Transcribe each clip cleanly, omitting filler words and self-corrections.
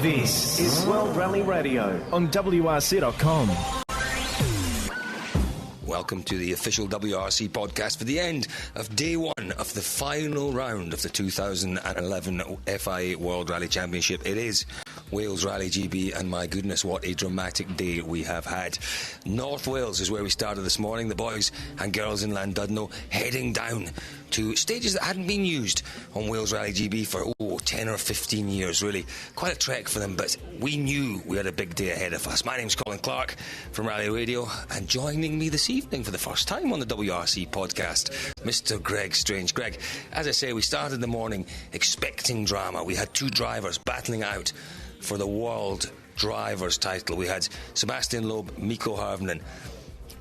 This is World Rally Radio on WRC.com. Welcome to the official WRC podcast for the end of day one of the final round of the 2011 FIA World Rally Championship. It is Wales Rally GB, and my goodness, what a dramatic day we have had. North Wales is where we started this morning. The boys and girls in Llandudno heading down to stages that hadn't been used on Wales Rally GB for 10 or 15 years, really. Quite a trek for them, but we knew we had a big day ahead of us. My name's Colin Clark from Rally Radio, and joining me this evening for the first time on the WRC podcast, Mr. Greg Strange. Greg, as I say, we started the morning expecting drama. We had two drivers battling out for the World Drivers title. We had Sebastian Loeb, Mikko Harvinen.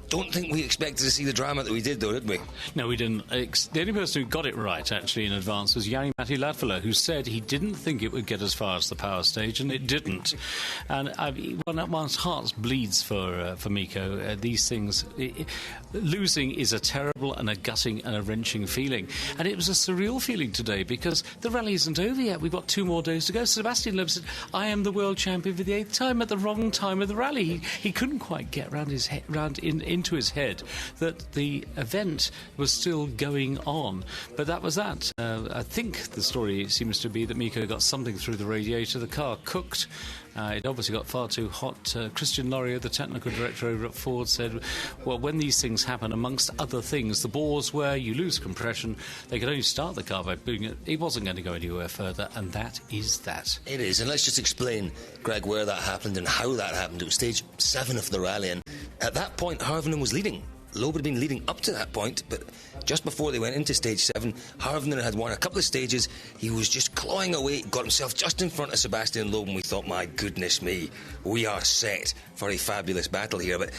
Don't think we expected to see the drama that we did, though, did we? No, we didn't. The only person who got it right, actually, in advance was Jani-Matti Latvala, who said he didn't think it would get as far as the power stage, and it didn't. And one's heart bleeds for Mikko. These things... losing is a terrible and a gutting and a wrenching feeling. And it was a surreal feeling today because the rally isn't over yet. We've got 2 more days to go. Sebastian Loeb said, I am the world champion for the 8th time at the wrong time of the rally. He couldn't quite get into his head that the event was still going on. But that was that. I think the story seems to be that Mikko got something through the radiator. The car cooked. It obviously got far too hot. Christian Laurier, the technical director over at Ford, said, well, when these things happen, amongst other things, the bores where you lose compression, they could only start the car by putting it. It wasn't going to go anywhere further, and that is that. It is, and let's just explain, Greg, where that happened and how that happened. It was stage 7 of the rally, and at that point, Harvinen was leading. Loeb had been leading up to that point, but just before they went into stage 7, Harvinen had won a couple of stages. He was just clawing away, got himself just in front of Sebastian Loeb, and we thought, my goodness me, we are set for a fabulous battle here. But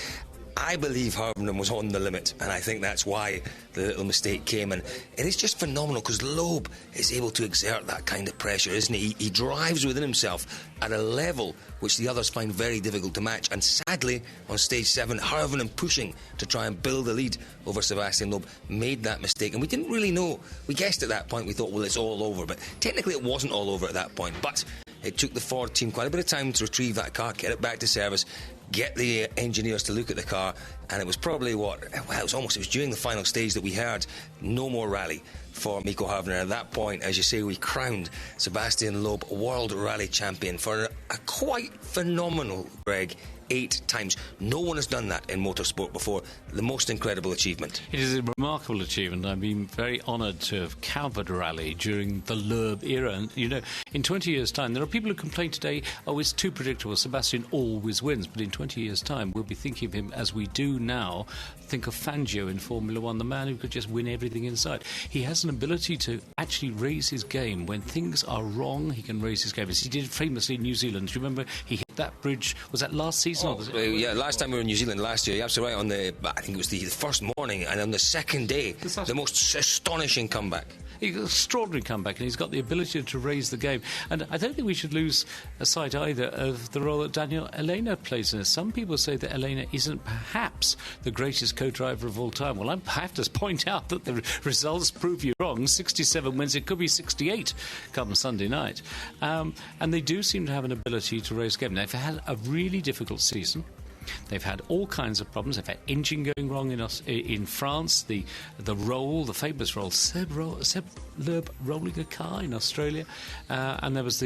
I believe Harvinen was on the limit, and I think that's why the little mistake came. And it is just phenomenal because Loeb is able to exert that kind of pressure, isn't he? He drives within himself at a level which the others find very difficult to match. And sadly, on stage 7, Harvinen pushing to try and build a lead over Sebastian Loeb made that mistake. And we didn't really know. We guessed at that point, we thought, well, it's all over. But technically it wasn't all over at that point. But it took the Ford team quite a bit of time to retrieve that car, get it back to service, get the engineers to look at the car, and it was probably it was during the final stage that we heard no more rally for Mikko Harvinen. At that point, as you say, we crowned Sebastian Loeb World Rally Champion for a quite phenomenal, Greg, 8 times. No one has done that in motorsport before. The most incredible achievement. It is a remarkable achievement. I've been very honoured to have covered rally during the Loeb era. And, you know, in 20 years' time, there are people who complain today, it's too predictable, Sebastian always wins. But in 20 years' time, we'll be thinking of him as we do now. Think of Fangio in Formula One, the man who could just win everything inside. He has an ability to actually raise his game. When things are wrong, he can raise his game. As he did famously in New Zealand. Do you remember he hit that bridge? Was that last season? Yeah, last time we were in New Zealand last year, you're absolutely right. I think it was the first morning, and on the second day, the most astonishing comeback. He's got an extraordinary comeback, and he's got the ability to raise the game. And I don't think we should lose sight either of the role that Daniel Elena plays in this. Some people say that Elena isn't perhaps the greatest co-driver of all time. Well, I have to point out that the results prove you wrong. 67 wins, it could be 68 come Sunday night. And they do seem to have an ability to raise the game. They've had a really difficult season. They've had all kinds of problems. They've had engine going wrong in France, the famous roll, Seb Loeb rolling a car in Australia, and there was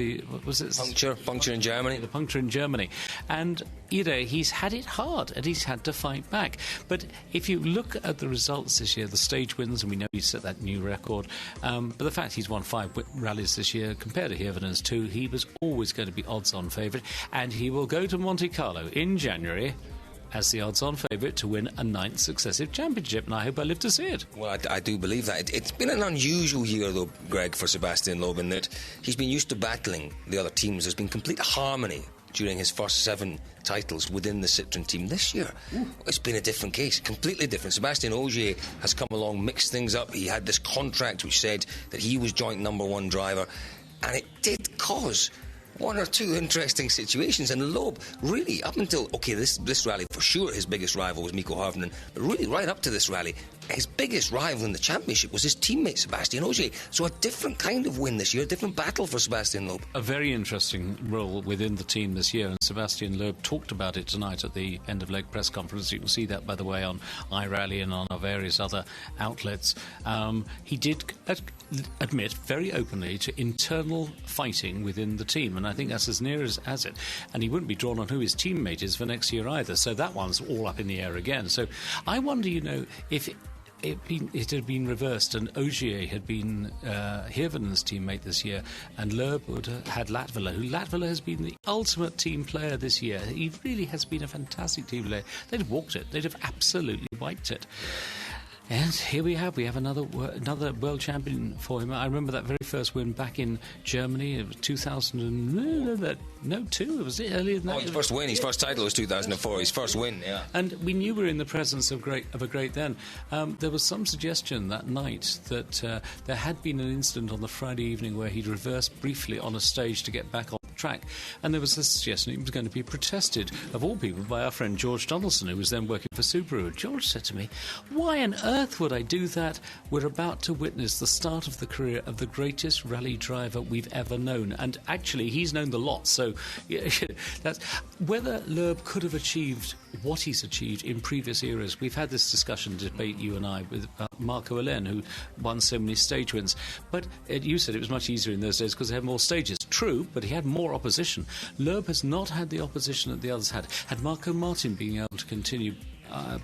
puncture in Germany. The puncture in Germany, and he's had it hard and he's had to fight back. But if you look at the results this year, the stage wins, and we know he set that new record. But the fact he's won 5 rallies this year compared to Hirvinen's 2, he was always going to be odds-on favourite, and he will go to Monte Carlo in January as the odds-on favourite to win a 9th successive championship, and I hope I live to see it. Well, I do believe that. It's been an unusual year, though, Greg, for Sebastian Loeb, in that he's been used to battling the other teams. There's been complete harmony during his first 7 titles within the Citroën team. This year, it's been a different case, completely different. Sébastien Ogier has come along, mixed things up. He had this contract which said that he was joint number 1 driver, and it did cause 1 or 2 interesting situations. And Loeb, really, up until, this rally, for sure his biggest rival was Mikko Harvinen, but really right up to this rally, his biggest rival in the championship was his teammate Sebastian Ogier. So a different kind of win this year, a different battle for Sebastian Loeb. A very interesting role within the team this year, and Sebastian Loeb talked about it tonight at the end of leg press conference. You can see that, by the way, on iRally and on our various other outlets. He did admit very openly to internal fighting within the team, and I think that's as near as it. And he wouldn't be drawn on who his teammate is for next year either, so that one's all up in the air again. So I wonder, if it had been reversed and Ogier had been Hirvinen's teammate this year, and Loeb would have had Latvala, who Latvala has been the ultimate team player this year. He really has been a fantastic team player. They'd have walked it. They'd have absolutely wiped it. And here we have another world champion for him. I remember that very first win back in Germany. It was 2002. It was earlier than that. Oh, his first win, his first title was 2004. His first win, yeah. And we knew we were in the presence of a great then. There was some suggestion that night that there had been an incident on the Friday evening where he'd reversed briefly on a stage to get back on track, and there was a suggestion it was going to be protested, of all people, by our friend George Donaldson, who was then working for Subaru. George said to me, "Why on earth would I do that? We're about to witness the start of the career of the greatest rally driver we've ever known." And actually, he's known the lot, so that's whether Loeb could have achieved what he's achieved in previous eras. We've had this debate, you and I, with Marco Allen, who won so many stage wins. But you said it was much easier in those days because they had more stages. True, but he had more opposition. Loeb has not had the opposition that the others had. Had Marco Martin been able to continue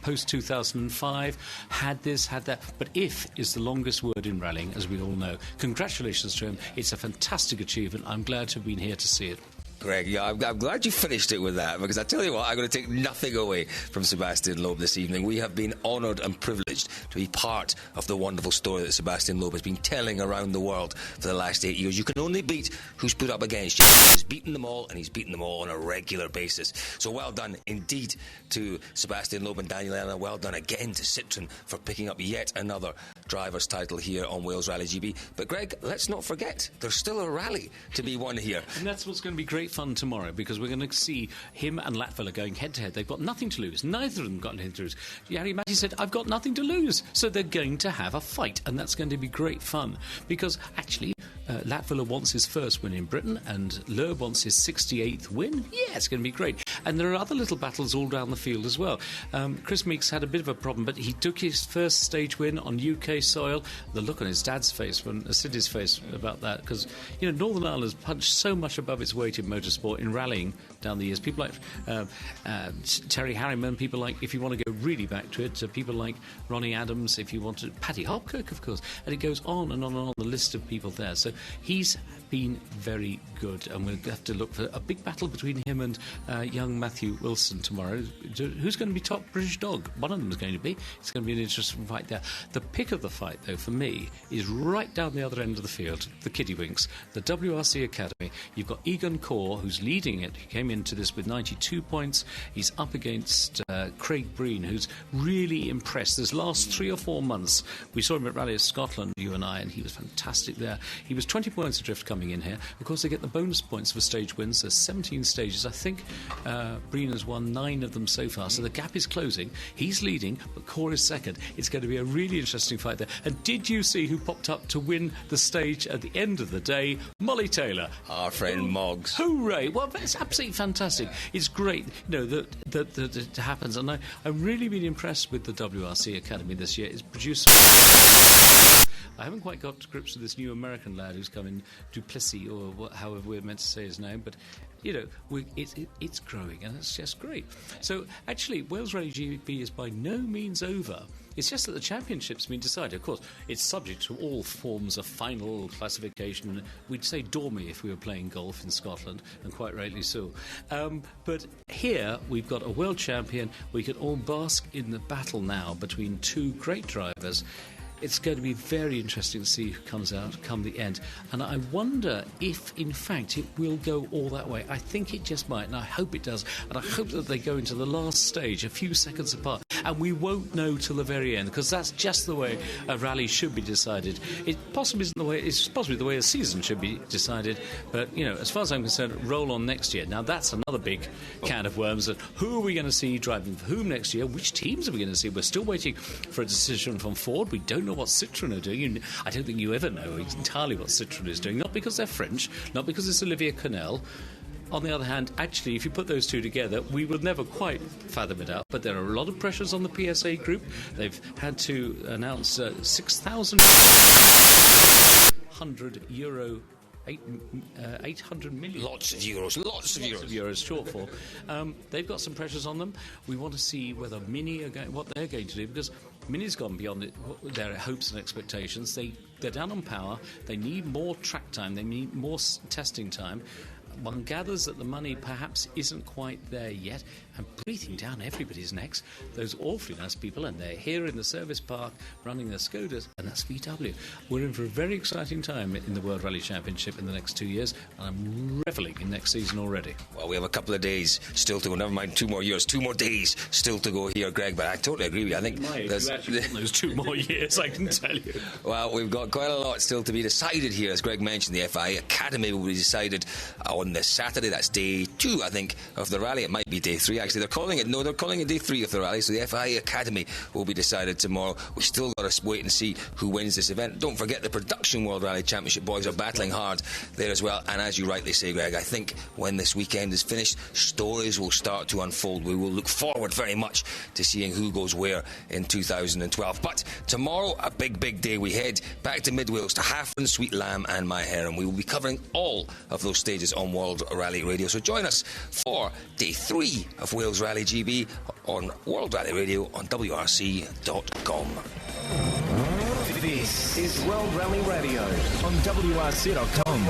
post-2005, had this, had that. But if is the longest word in rallying, as we all know. Congratulations to him. It's a fantastic achievement. I'm glad to have been here to see it. Greg, yeah, I'm glad you finished it with that, because I tell you what, I'm going to take nothing away from Sebastian Loeb this evening. We have been honoured and privileged to be part of the wonderful story that Sebastian Loeb has been telling around the world for the last 8 years. You can only beat who's put up against you. He's beaten them all, and he's beaten them all on a regular basis. So well done indeed to Sebastian Loeb and Daniel Elena. Well done again to Citroën for picking up yet another driver's title here on Wales Rally GB. But Greg, let's not forget, there's still a rally to be won here. And that's what's going to be great fun tomorrow, because we're going to see him and Latvala going head to head. They've got nothing to lose. Neither of them got anything to lose. Jari Matti said, "I've got nothing to lose." So they're going to have a fight, and that's going to be great fun, because actually Latvala wants his first win in Britain, and Loeb wants his 68th win. Yeah, it's going to be great. And there are other little battles all down the field as well. Chris Meeks had a bit of a problem, but he took his first stage win on UK soil. The look on his dad's face, Sid's face, about that, because Northern Ireland's punched so much above its weight in motorsport, in rallying down the years. People like Terry Harriman, people like, if you want to go really back to it, people like Ronnie Adams, if you want to, Paddy Hopkirk, of course, and it goes on and on and on, the list of people there. So he's been very good, and we'll have to look for a big battle between him and young Matthew Wilson tomorrow. Who's going to be top British dog? One of them is going to be. It's going to be an interesting fight there. The pick of the fight, though, for me, is right down the other end of the field, the Kiddywinks, the WRC Academy. You've got Egan Corr, who's leading it. He came into this with 92 points. He's up against Craig Breen, who's really impressed. This last 3 or 4 months, we saw him at Rally of Scotland, you and I, and he was fantastic there. He was 20 points adrift coming in here. Of course, they get the bonus points for stage wins. There's 17 stages. I think Breen has won 9 of them so far, so the gap is closing. He's leading, but Corr is second. It's going to be a really interesting fight there. And did you see who popped up to win the stage at the end of the day? Molly Taylor. Our friend Moggs. Hooray! Well, that's absolutely fantastic. It's great, that it happens. And I've really been impressed with the WRC Academy this year. It's produced... I haven't quite got to grips with this new American lad who's come in, Duplessis, or however we're meant to say his name, but it's growing, and it's just great. So actually, Wales Rally GB is by no means over. It's just that the championship's been decided. Of course, it's subject to all forms of final classification. We'd say dormy if we were playing golf in Scotland, and quite rightly so. But here we've got a world champion. We can all bask in the battle now between two great drivers. It's going to be very interesting to see who comes out come the end. And I wonder if, in fact, it will go all that way. I think it just might, and I hope it does. And I hope that they go into the last stage a few seconds apart. and we won't know till the very end, because that's just the way a rally should be decided. It possibly isn't the way. It's possibly the way a season should be decided. But as far as I'm concerned, roll on next year. Now that's another big can of worms. That who are we going to see driving for whom next year? Which teams are we going to see? We're still waiting for a decision from Ford. We don't know what Citroën are doing. I don't think you ever know entirely what Citroën is doing. Not because they're French, not because it's Olivier Canel. On the other hand, actually, if you put those two together, we will never quite fathom it out. But there are a lot of pressures on the PSA group. They've had to announce 6,000 €800 million. Lots of euros Shortfall. They've got some pressures on them. We want to see whether Mini are what they're going to do, because Mini's gone beyond their hopes and expectations. They're down on power. They need more track time. They need more testing time. One gathers that the money perhaps isn't quite there yet, and breathing down everybody's necks, those awfully nice people, and they're here in the service park running their Skodas, and that's VW. We're in for a very exciting time in the World Rally Championship in the next 2 years, and I'm revelling in next season already. Well, we have a couple of days still to go. Never mind 2 more years, 2 more days still to go here, Greg. But I totally agree with you. I think there's those 2 more years, I can tell you. Well, we've got quite a lot still to be decided here. As Greg mentioned, the FIA Academy will be decided on this Saturday. That's day 2, I think, of the rally. It might be day 3, actually. They're calling it day 3 of the rally, so the FIA Academy will be decided tomorrow. We still got to wait and see who wins this event. Don't forget the production World Rally Championship boys are battling hard there as well. And as you rightly say, Greg, I think when this weekend is finished, stories will start to unfold. We will look forward very much to seeing who goes where in 2012. But tomorrow, a big, big day. We head back to Mid-Wales, to Haffron, Sweet Lamb and My Heron. We will be covering all of those stages on World Rally Radio. So join us for day 3 of Wales Rally GB on World Rally Radio on WRC.com. This is World Rally Radio on WRC.com.